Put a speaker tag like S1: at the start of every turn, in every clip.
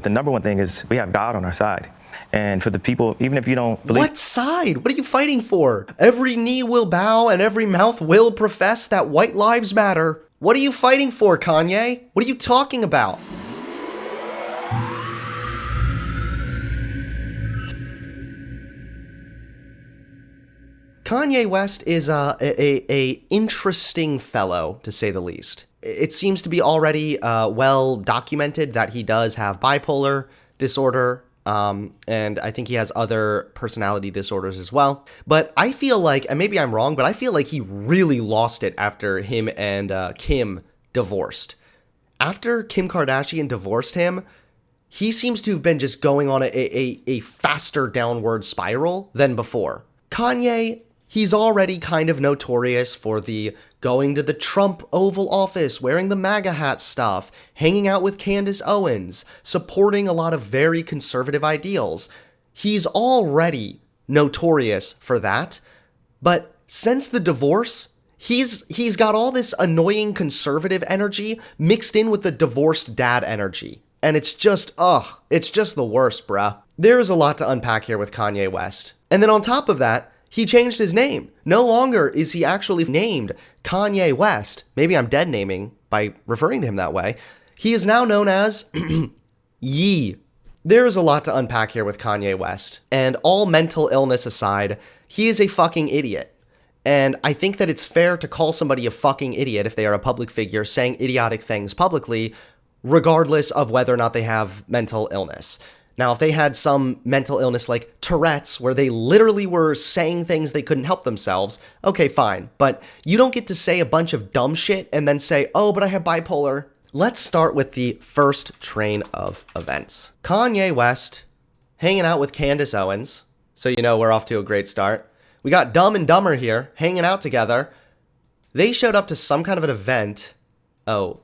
S1: But the number one thing is we have God on our side. And for the people, even if you don't believe...
S2: What side? What are you fighting for? Every knee will bow and every mouth will profess that white lives matter. What are you fighting for, Kanye? What are you talking about? Kanye West is a interesting fellow, to say the least. It seems to be already well documented that he does have bipolar disorder, and I think he has other personality disorders as well. But I feel like, and maybe I'm wrong, but I feel like he really lost it after him and Kim divorced. After Kim Kardashian divorced him, he seems to have been just going on a faster downward spiral than before. Kanye, he's already kind of notorious for the going to the Trump Oval Office, wearing the MAGA hat stuff, hanging out with Candace Owens, supporting a lot of very conservative ideals. He's already notorious for that. But since the divorce, he's got all this annoying conservative energy mixed in with the divorced dad energy. And it's just the worst, bruh. There is a lot to unpack here with Kanye West. And then on top of that, he changed his name. No longer is he actually named Kanye West. Maybe I'm dead naming by referring to him that way. He is now known as Ye. There is a lot to unpack here with Kanye West. And all mental illness aside, he is a fucking idiot. And I think that it's fair to call somebody a fucking idiot if they are a public figure saying idiotic things publicly, regardless of whether or not they have mental illness. Now, if they had some mental illness like Tourette's, where they literally were saying things they couldn't help themselves, okay, fine. But you don't get to say a bunch of dumb shit and then say, oh, but I have bipolar. Let's start with the first train of events. Kanye West hanging out with Candace Owens. So you know we're off to a great start. We got Dumb and Dumber here hanging out together. They showed up to some kind of an event. Oh,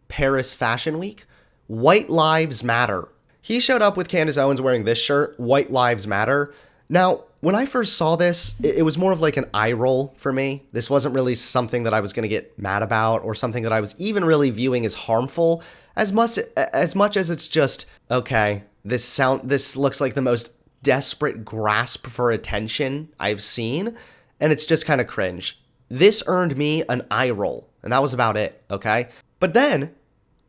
S2: Paris Fashion Week? White Lives Matter. He showed up with Candace Owens wearing this shirt, White Lives Matter. Now, when I first saw this, it was more of like an eye roll for me. This wasn't really something that I was going to get mad about or something that I was even really viewing as harmful as much as it's just, okay, this looks like the most desperate grasp for attention I've seen, and it's just kind of cringe. This earned me an eye roll, and that was about it, okay? But then,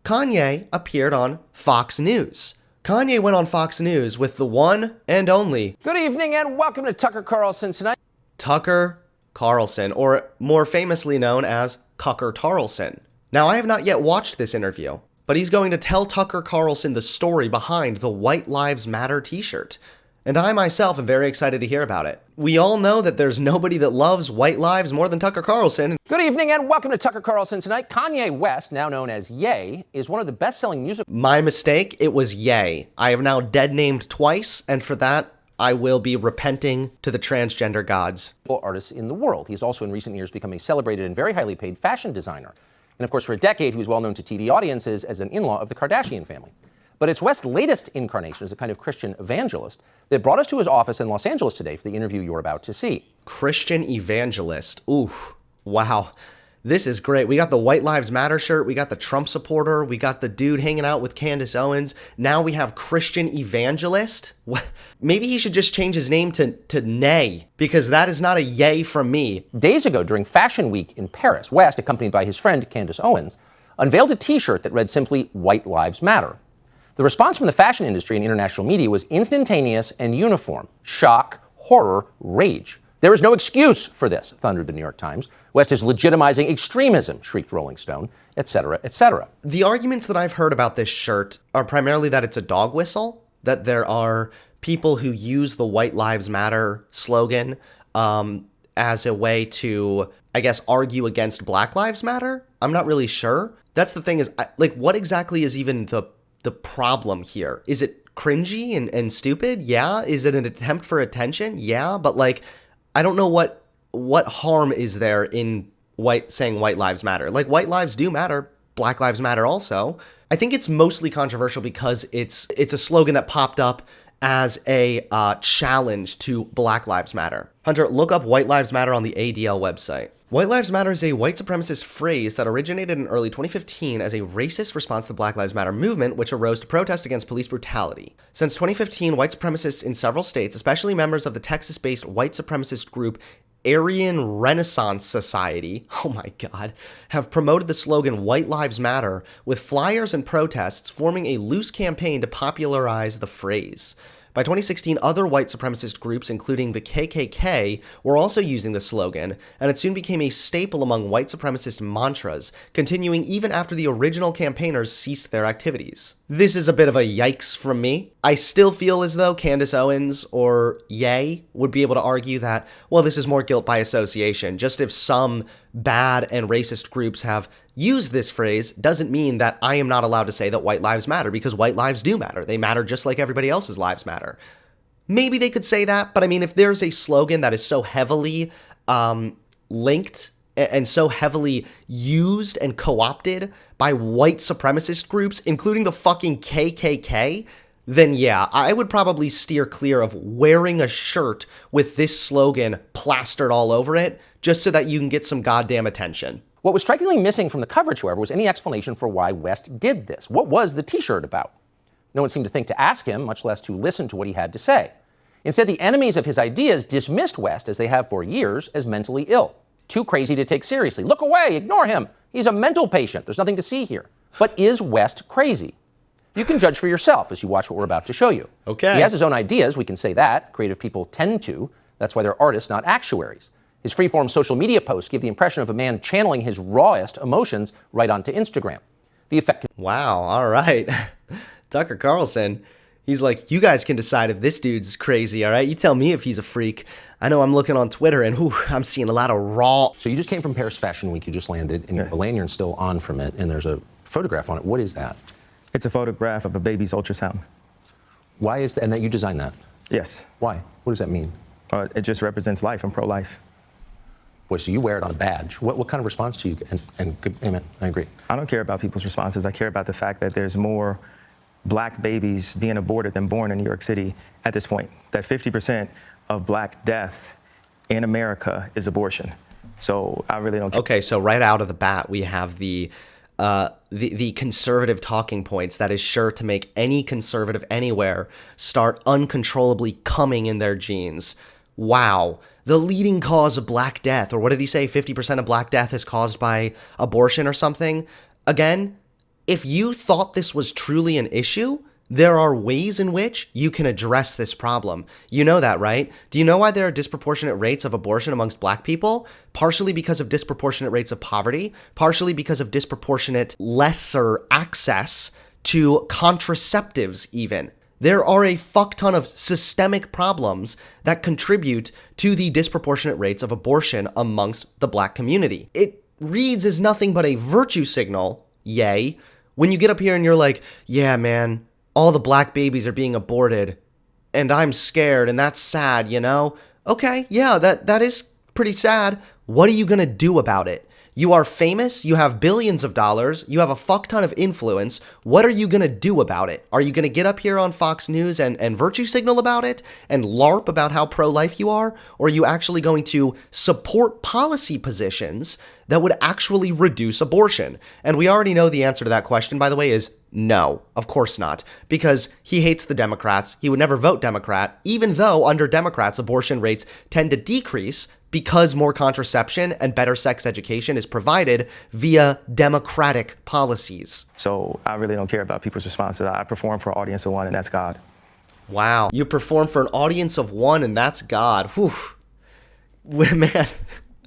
S2: Kanye appeared on Fox News. Kanye went on Fox News with the one and only...
S3: Good evening and welcome to Tucker Carlson Tonight.
S2: Tucker Carlson, or more famously known as Cucker Tarlson. Now, I have not yet watched this interview, but he's going to tell Tucker Carlson the story behind the White Lives Matter t-shirt. And I myself am very excited to hear about it. We all know that there's nobody that loves white lives more than Tucker Carlson.
S3: Good evening and welcome to Tucker Carlson Tonight. Kanye West, now known as Ye, is one of the best-selling music...
S2: My mistake, it was Ye. I have now dead-named twice, and for that, I will be repenting to the transgender gods.
S3: ...artists in the world. He's also in recent years become a celebrated and very highly paid fashion designer. And of course, for a decade, he was well known to TV audiences as an in-law of the Kardashian family. But it's West's latest incarnation as a kind of Christian evangelist that brought us to his office in Los Angeles today for the interview you're about to see.
S2: Christian evangelist. Oof. Wow. This is great. We got the White Lives Matter shirt. We got the Trump supporter. We got the dude hanging out with Candace Owens. Now we have Christian evangelist. Maybe he should just change his name to Nay, because that is not a yay from me.
S3: Days ago, during Fashion Week in Paris, West, accompanied by his friend Candace Owens, unveiled a t-shirt that read simply, White Lives Matter. The response from the fashion industry and international media was instantaneous and uniform. Shock, horror, rage. There is no excuse for this, thundered the New York Times. West is legitimizing extremism, shrieked Rolling Stone, etc., etc.
S2: The arguments that I've heard about this shirt are primarily that it's a dog whistle, that there are people who use the White Lives Matter slogan as a way to, I guess, argue against Black Lives Matter. I'm not really sure. That's the thing is, what exactly is even the problem here? Is it cringy and stupid? Yeah. Is it an attempt for attention? Yeah. But I don't know what harm is there in saying white lives matter. White lives do matter. Black lives matter also. I think it's mostly controversial because it's a slogan that popped up as a challenge to Black Lives Matter. Hunter, look up White Lives Matter on the ADL website. White Lives Matter is a white supremacist phrase that originated in early 2015 as a racist response to the Black Lives Matter movement, which arose to protest against police brutality. Since 2015, white supremacists in several states, especially members of the Texas-based white supremacist group Aryan Renaissance Society, oh my god, have promoted the slogan White Lives Matter with flyers and protests, forming a loose campaign to popularize the phrase. By 2016, other white supremacist groups, including the KKK, were also using the slogan, and it soon became a staple among white supremacist mantras, continuing even after the original campaigners ceased their activities. This is a bit of a yikes from me. I still feel as though Candace Owens or Ye would be able to argue that, well, this is more guilt by association. Just if some bad and racist groups have used this phrase doesn't mean that I am not allowed to say that white lives matter, because white lives do matter. They matter just like everybody else's lives matter. Maybe they could say that, but I mean, if there's a slogan that is so heavily linked and so heavily used and co-opted by white supremacist groups, including the fucking KKK, then yeah, I would probably steer clear of wearing a shirt with this slogan plastered all over it, just so that you can get some goddamn attention.
S3: What was strikingly missing from the coverage, however, was any explanation for why West did this. What was the t-shirt about? No one seemed to think to ask him, much less to listen to what he had to say. Instead, the enemies of his ideas dismissed West, as they have for years, as mentally ill. Too crazy to take seriously. Look away, ignore him. He's a mental patient. There's nothing to see here. But is West crazy? You can judge for yourself as you watch what we're about to show you.
S2: Okay.
S3: He has his own ideas, we can say that. Creative people tend to. That's why they're artists, not actuaries. His freeform social media posts give the impression of a man channeling his rawest emotions right onto Instagram. The effect.
S2: Wow, all right. Tucker Carlson, he's like, you guys can decide if this dude's crazy, all right? You tell me if he's a freak. I know I'm looking on Twitter and I'm seeing a lot of raw.
S3: So you just came from Paris Fashion Week. You just landed in Avallone. You're still on from it, and there's a photograph on it. What is that?
S1: It's a photograph of a baby's ultrasound.
S3: Why is that? And that you designed that?
S1: Yes.
S3: Why? What does that mean?
S1: It just represents life. I'm pro-life.
S3: Boy, so you wear it on a badge. What kind of response do you get? And good, amen, I agree.
S1: I don't care about people's responses. I care about the fact that there's more black babies being aborted than born in New York City at this point. That 50% of black death in America is abortion. So I really don't care.
S2: Okay, so right out of the bat, we have the conservative talking points that is sure to make any conservative anywhere start uncontrollably coming in their jeans. Wow. The leading cause of black death, or what did he say? 50% of black death is caused by abortion or something. Again, if you thought this was truly an issue, there are ways in which you can address this problem. You know that, right? Do you know why there are disproportionate rates of abortion amongst black people? Partially because of disproportionate rates of poverty, partially because of disproportionate lesser access to contraceptives even. There are a fuck ton of systemic problems that contribute to the disproportionate rates of abortion amongst the black community. It reads as nothing but a virtue signal, yay, when you get up here and you're like, yeah, man, all the black babies are being aborted, and I'm scared, and that's sad, you know? Okay, yeah, that is pretty sad. What are you gonna do about it? You are famous, you have billions of dollars, you have a fuck ton of influence. What are you gonna do about it? Are you gonna get up here on Fox News and virtue signal about it and LARP about how pro-life you are? Or are you actually going to support policy positions that would actually reduce abortion? And we already know the answer to that question, by the way, is no, of course not, because he hates the Democrats. He would never vote Democrat, even though under Democrats, abortion rates tend to decrease because more contraception and better sex education is provided via democratic policies.
S1: So I really don't care about people's responses. I perform for an audience of one, and that's God.
S2: Wow. You perform for an audience of one, and that's God. Whew. Man,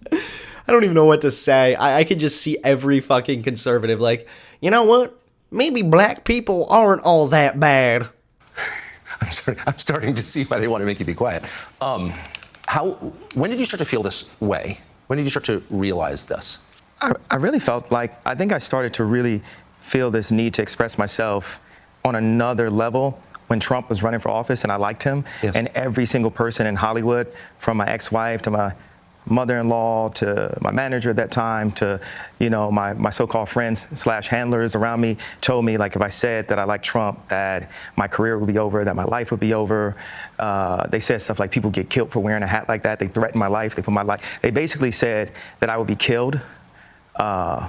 S2: I don't even know what to say. I could just see every fucking conservative like, you know what? Maybe black people aren't all that bad.
S3: I'm starting to see why they want to make you be quiet. When did you start to feel this way? When did you start to realize this?
S1: I really felt like, I think I started to really feel this need to express myself on another level when Trump was running for office, and I liked him.
S3: Yes.
S1: And every single person in Hollywood, from my ex-wife to my mother-in-law to my manager at that time to, my so-called friends / handlers around me told me, like, if I said that I like Trump, that my career would be over, that my life would be over. They said stuff like people get killed for wearing a hat like that. They threatened my life. They basically said that I would be killed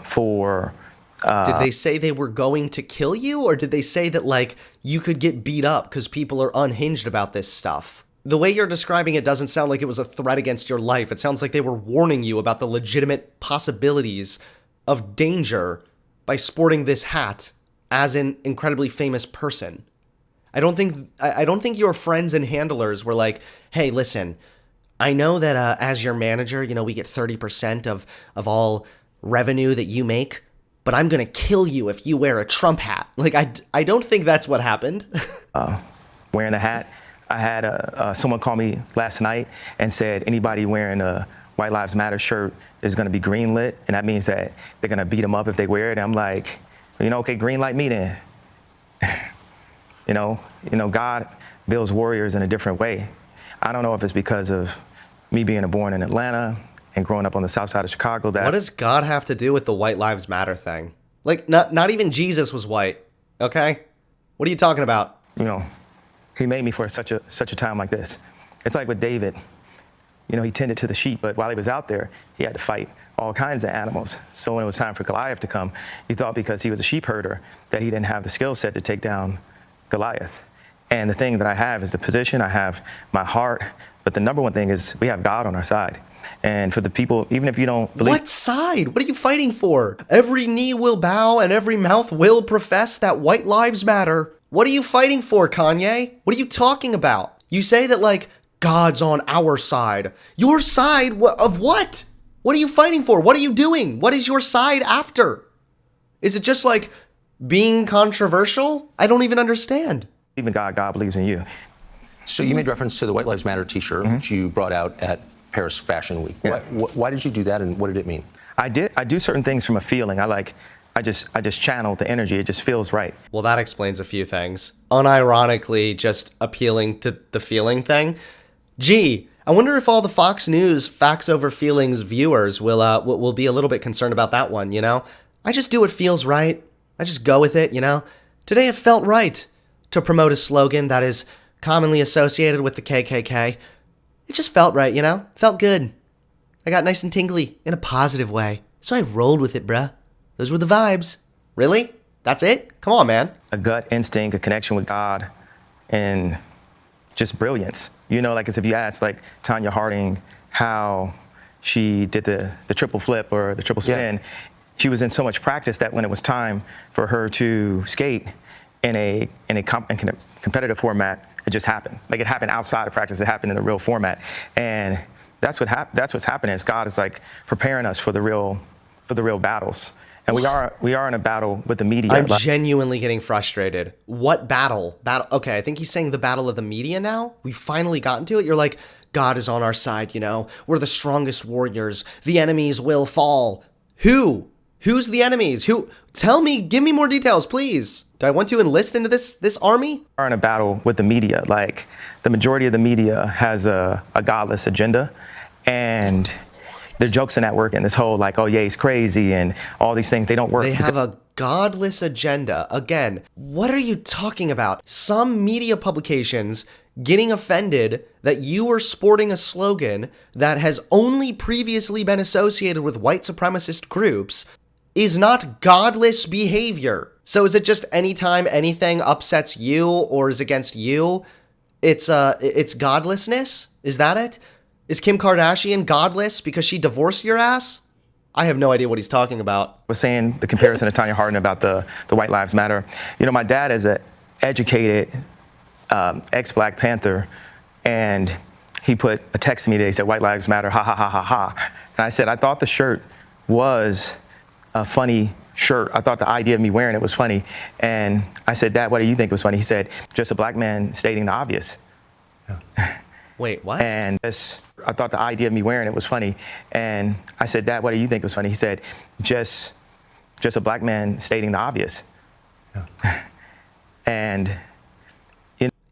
S1: for.
S2: Did they say they were going to kill you, or did they say that, like, you could get beat up because people are unhinged about this stuff? The way you're describing it doesn't sound like it was a threat against your life. It sounds like they were warning you about the legitimate possibilities of danger by sporting this hat as an incredibly famous person. I don't think your friends and handlers were like, hey, listen, I know that as your manager, we get 30% of all revenue that you make, but I'm going to kill you if you wear a Trump hat. Like, I don't think that's what happened.
S1: Wearing the hat, I had someone call me last night and said anybody wearing a White Lives Matter shirt is going to be greenlit, and that means that they're going to beat them up if they wear it. And I'm like, okay, green light me then. God builds warriors in a different way. I don't know if it's because of me being born in Atlanta and growing up on the south side of Chicago. What
S2: does God have to do with the White Lives Matter thing? Like, not even Jesus was white, okay? What are you talking about?
S1: He made me for such a time like this. It's like with David. He tended to the sheep, but while he was out there, he had to fight all kinds of animals. So when it was time for Goliath to come, he thought because he was a sheep herder that he didn't have the skill set to take down Goliath. And the thing that I have is the position, I have my heart, but the number one thing is we have God on our side. And for the people, even if you don't believe...
S2: What side? What are you fighting for? Every knee will bow and every mouth will profess that white lives matter. What are you fighting for, Kanye? What are you talking about? You say that, like, God's on our side. Your side of what? What are you fighting for? What are you doing? What is your side after? Is it just, like, being controversial? I don't even understand.
S1: Even God believes in you.
S3: So you made reference to the White Lives Matter t-shirt, which you brought out at Paris Fashion Week.
S1: Yeah.
S3: Why did you do that, and what did it mean?
S1: I do certain things from a feeling. I just channel the energy. It just feels right.
S2: Well, that explains a few things. Unironically, just appealing to the feeling thing. Gee, I wonder if all the Fox News Facts Over Feelings viewers will be a little bit concerned about that one, I just do what feels right. I just go with it, Today it felt right to promote a slogan that is commonly associated with the KKK. It just felt right, Felt good. I got nice and tingly in a positive way. So I rolled with it, bruh. Those were the vibes. Really? That's it? Come on, man.
S1: A gut instinct, a connection with God, and just brilliance. Like as if you asked, like, Tanya Harding how she did the triple flip or the triple spin, yeah. She was in so much practice that when it was time for her to skate in a competitive format, it just happened. Like, it happened outside of practice. It happened in the real format. And that's what's happening is God is, like, preparing us for the real battles. And we are in a battle with the media.
S2: I'm genuinely getting frustrated. What battle? Okay, I think he's saying the battle of the media now. We finally gotten to it. You're like, God is on our side, We're the strongest warriors. The enemies will fall. Who? Who's the enemies? Who? Tell me, give me more details, please. Do I want to enlist into this army?
S1: We are in a battle with the media. Like, the majority of the media has a godless agenda. And their jokes in that work, and this whole, like, oh, yeah, he's crazy, and all these things, they don't work.
S2: They have a godless agenda. Again, what are you talking about? Some media publications getting offended that you are sporting a slogan that has only previously been associated with white supremacist groups is not godless behavior. So is it just anytime anything upsets you or is against you, it's godlessness? Is that it? Is Kim Kardashian godless because she divorced your ass? I have no idea what he's talking about.
S1: I was saying the comparison to Tanya Harding about the White Lives Matter. My dad is an educated ex-Black Panther, and he put a text to me today, he said, White Lives Matter, ha, ha, ha, ha, ha. And I said, I thought the shirt was a funny shirt. I thought the idea of me wearing it was funny. And I said, Dad, what do you think was funny? He said, just a Black man stating the obvious.
S2: Yeah. Wait, what?
S1: And I thought the idea of me wearing it was funny. And I said, Dad, what do you think was funny? He said, just a Black man stating the obvious. Yeah. And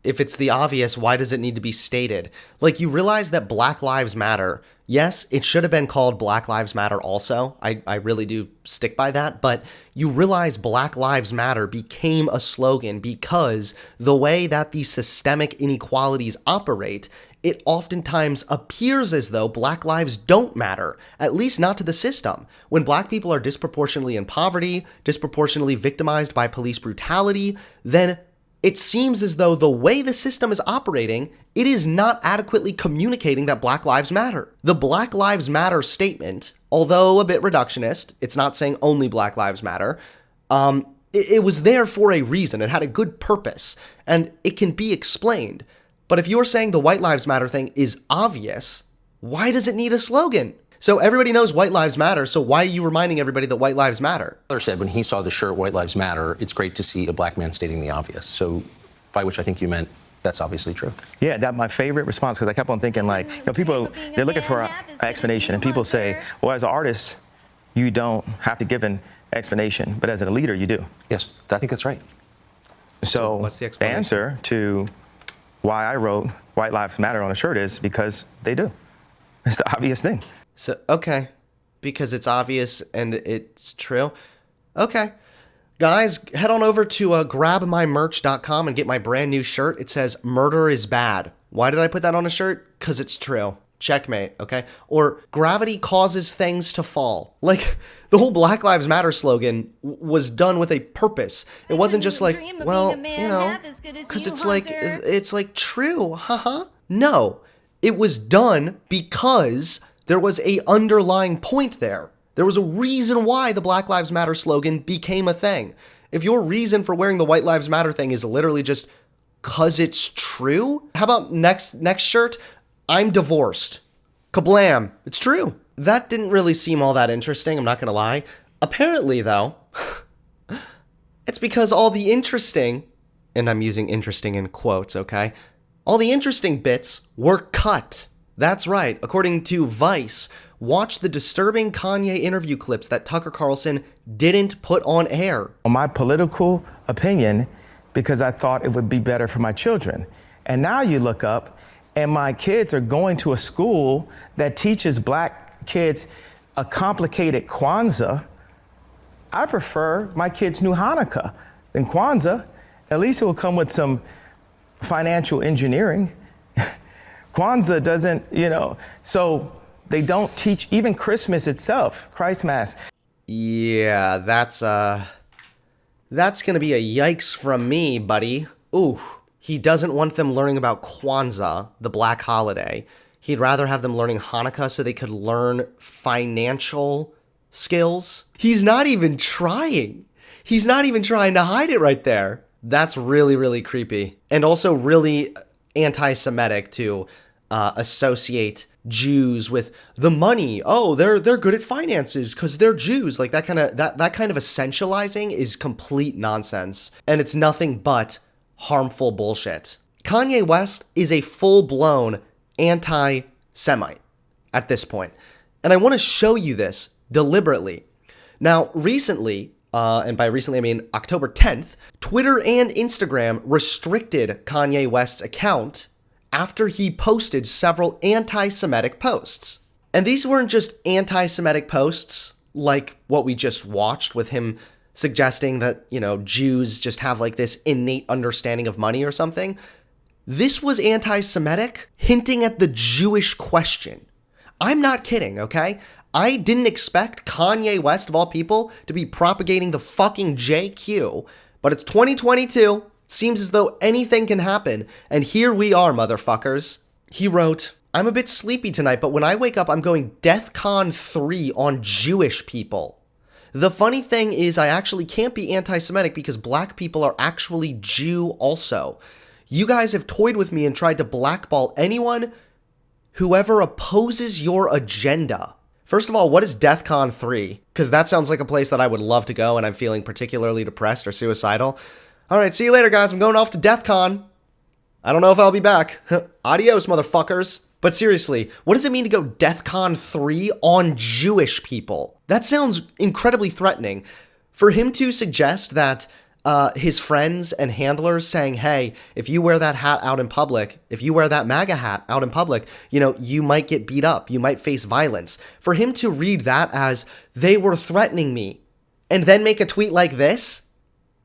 S2: If it's the obvious, why does it need to be stated? Like, you realize that Black Lives Matter, yes, it should have been called Black Lives Matter also. I really do stick by that. But you realize Black Lives Matter became a slogan because the way that these systemic inequalities operate, it oftentimes appears as though Black lives don't matter, at least not to the system. When Black people are disproportionately in poverty, disproportionately victimized by police brutality, then it seems as though the way the system is operating, it is not adequately communicating that Black Lives Matter. The Black Lives Matter statement, although a bit reductionist, it's not saying only Black Lives Matter, it was there for a reason. It had a good purpose, and it can be explained. But if you're saying the White Lives Matter thing is obvious, why does it need a slogan? So everybody knows White Lives Matter, so why are you reminding everybody that White Lives Matter?
S3: Father said when he saw the shirt White Lives Matter, it's great to see a black man stating the obvious. So by which I think you meant that's obviously true.
S1: Yeah, that my favorite response, because I kept on thinking, like, people, they're looking for an explanation, and people say, well, as an artist, you don't have to give an explanation, but as a leader, you do.
S3: Yes, I think that's right.
S1: So
S2: what's the
S1: the
S2: explanation?
S1: answer to why I wrote White Lives Matter on a shirt is because they do. It's the obvious thing.
S2: So, okay, because it's obvious and it's true. Okay. Guys, head on over to grabmymerch.com and get my brand new shirt. It says, "Murder is bad." Why did I put that on a shirt? Because it's true. Checkmate, okay? Or, "Gravity causes things to fall." Like, the whole Black Lives Matter slogan was done with a purpose. It wasn't just like, well, you know, because it's like true, haha. No, it was done because there was a underlying point there. There was a reason why the Black Lives Matter slogan became a thing. If your reason for wearing the White Lives Matter thing is literally just 'cause it's true, how about next shirt? "I'm divorced." Kablam. It's true. That didn't really seem all that interesting, I'm not gonna lie. Apparently, though, it's because all the interesting, and I'm using interesting in quotes, okay? All the interesting bits were cut. That's right. According to Vice, watch the disturbing Kanye interview clips that Tucker Carlson didn't put on air.
S1: My political opinion, because I thought it would be better for my children. And now you look up, and my kids are going to a school that teaches black kids a complicated Kwanzaa. I prefer my kids knew Hanukkah than Kwanzaa. At least it will come with some financial engineering. Kwanzaa doesn't, so they don't teach even Christmas itself, Christ Mass.
S2: Yeah, that's gonna be a yikes from me, buddy. Ooh, he doesn't want them learning about Kwanzaa, the black holiday. He'd rather have them learning Hanukkah so they could learn financial skills. He's not even trying. He's not even trying to hide it right there. That's really, really creepy. And also really anti-Semitic to associate Jews with the money. Oh, they're good at finances because they're Jews. Like that kind of essentializing is complete nonsense. And it's nothing but harmful bullshit. Kanye West is a full-blown anti-Semite at this point. And I want to show you this deliberately. Now, recently, and by recently I mean October 10th, Twitter and Instagram restricted Kanye West's account after he posted several anti-Semitic posts. And these weren't just anti-Semitic posts like what we just watched with him suggesting that, Jews just have like this innate understanding of money or something. This was anti-Semitic, hinting at the Jewish question. I'm not kidding, okay? I didn't expect Kanye West, of all people, to be propagating the fucking JQ, but it's 2022. Seems as though anything can happen, and here we are, motherfuckers. He wrote, "I'm a bit sleepy tonight, but when I wake up, I'm going DEFCON 3 on Jewish people. The funny thing is I actually can't be anti-Semitic because black people are actually Jew also. You guys have toyed with me and tried to blackball anyone whoever opposes your agenda." First of all, what is DEFCON 3? Because that sounds like a place that I would love to go and I'm feeling particularly depressed or suicidal. All right, see you later, guys. I'm going off to DEFCON. I don't know if I'll be back. Adios, motherfuckers. But seriously, what does it mean to go DEFCON 3 on Jewish people? That sounds incredibly threatening. For him to suggest that his friends and handlers saying, hey, if you wear that hat out in public, if you wear that MAGA hat out in public, you might get beat up, you might face violence. For him to read that as they were threatening me and then make a tweet like this,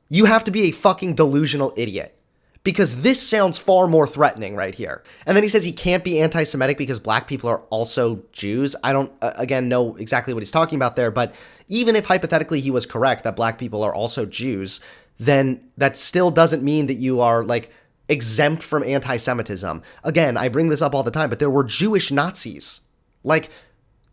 S2: you have to be a fucking delusional idiot. Because this sounds far more threatening right here. And then he says he can't be anti-Semitic because black people are also Jews. I don't, again, know exactly what he's talking about there, but even if hypothetically he was correct that black people are also Jews, then that still doesn't mean that you are, like, exempt from anti-Semitism. Again, I bring this up all the time, but there were Jewish Nazis. Like,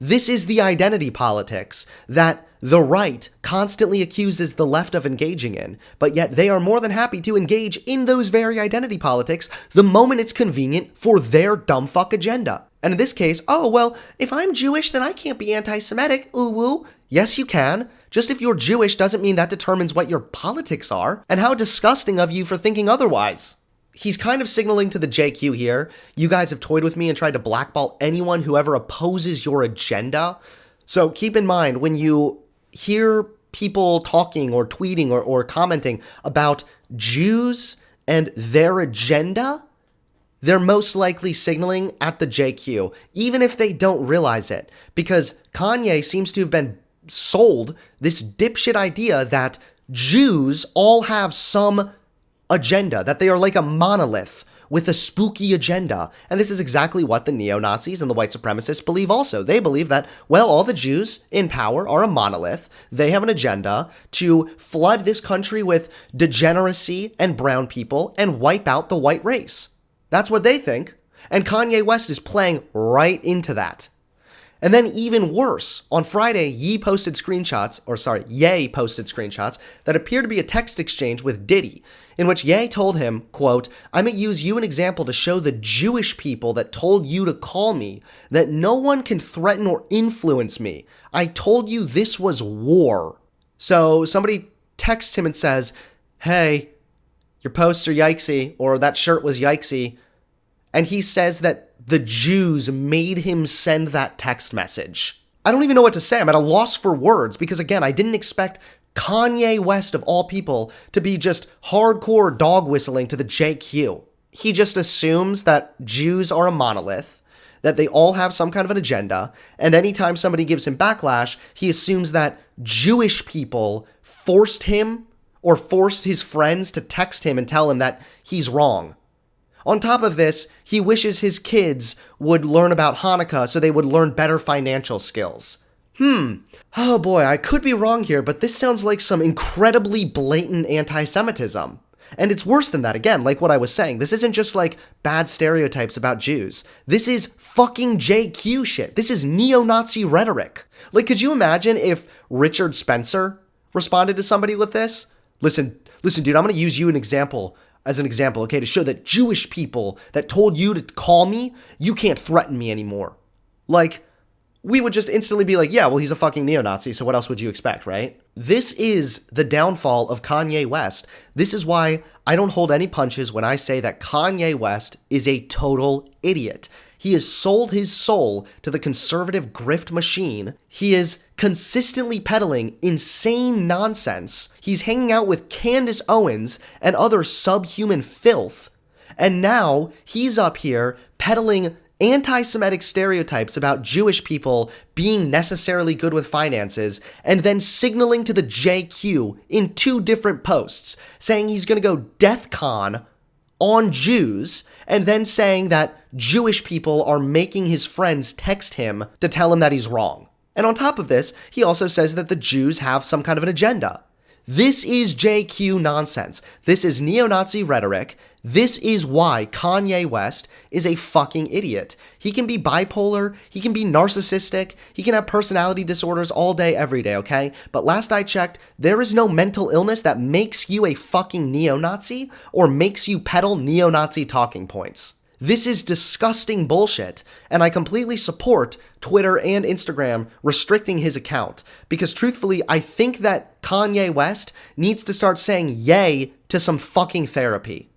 S2: this is the identity politics that the right constantly accuses the left of engaging in, but yet they are more than happy to engage in those very identity politics the moment it's convenient for their dumb fuck agenda. And in this case, oh, well, if I'm Jewish, then I can't be anti-Semitic, ooh-woo. Yes, you can. Just if you're Jewish doesn't mean that determines what your politics are, and how disgusting of you for thinking otherwise. He's kind of signaling to the JQ here, you guys have toyed with me and tried to blackball anyone who ever opposes your agenda. So keep in mind, when you hear people talking or tweeting or commenting about Jews and their agenda, they're most likely signaling at the JQ, even if they don't realize it, because Kanye seems to have been sold this dipshit idea that Jews all have some agenda, that they are like a monolith with a spooky agenda. And this is exactly what the neo-Nazis and the white supremacists believe also. They believe that, well, all the Jews in power are a monolith. They have an agenda to flood this country with degeneracy and brown people and wipe out the white race. That's what they think. And Kanye West is playing right into that. And then even worse, on Friday, Ye posted screenshots that appear to be a text exchange with Diddy, in which Ye told him, quote, "I'm going to use you an example to show the Jewish people that told you to call me that no one can threaten or influence me. I told you this was war." So somebody texts him and says, hey, your posts are yikesy, or that shirt was yikesy. And he says that the Jews made him send that text message. I don't even know what to say. I'm at a loss for words because, again, I didn't expect Kanye West, of all people, to be just hardcore dog whistling to the JQ. He just assumes that Jews are a monolith, that they all have some kind of an agenda, and anytime somebody gives him backlash, he assumes that Jewish people forced him or forced his friends to text him and tell him that he's wrong. On top of this, he wishes his kids would learn about Hanukkah so they would learn better financial skills. Oh boy, I could be wrong here, but this sounds like some incredibly blatant anti-Semitism. And it's worse than that, again, like what I was saying. This isn't just like bad stereotypes about Jews. This is fucking JQ shit. This is neo-Nazi rhetoric. Like, could you imagine if Richard Spencer responded to somebody with this? Listen, dude, I'm going to use you as an example, okay, to show that Jewish people that told you to call me, you can't threaten me anymore. Like, we would just instantly be like, yeah, well, he's a fucking neo-Nazi, so what else would you expect, right? This is the downfall of Kanye West. This is why I don't hold any punches when I say that Kanye West is a total idiot. He has sold his soul to the conservative grift machine. He is consistently peddling insane nonsense. He's hanging out with Candace Owens and other subhuman filth. And now he's up here peddling anti-Semitic stereotypes about Jewish people being necessarily good with finances, and then signaling to the JQ in 2 different posts, saying he's going to go DEFCON on Jews, and then saying that Jewish people are making his friends text him to tell him that he's wrong. And on top of this, he also says that the Jews have some kind of an agenda. This is JQ nonsense. This is neo-Nazi rhetoric. This is why Kanye West is a fucking idiot. He can be bipolar, he can be narcissistic, he can have personality disorders all day, every day, okay? But last I checked, there is no mental illness that makes you a fucking neo-Nazi or makes you peddle neo-Nazi talking points. This is disgusting bullshit, and I completely support Twitter and Instagram restricting his account, because truthfully, I think that Kanye West needs to start saying yay to some fucking therapy.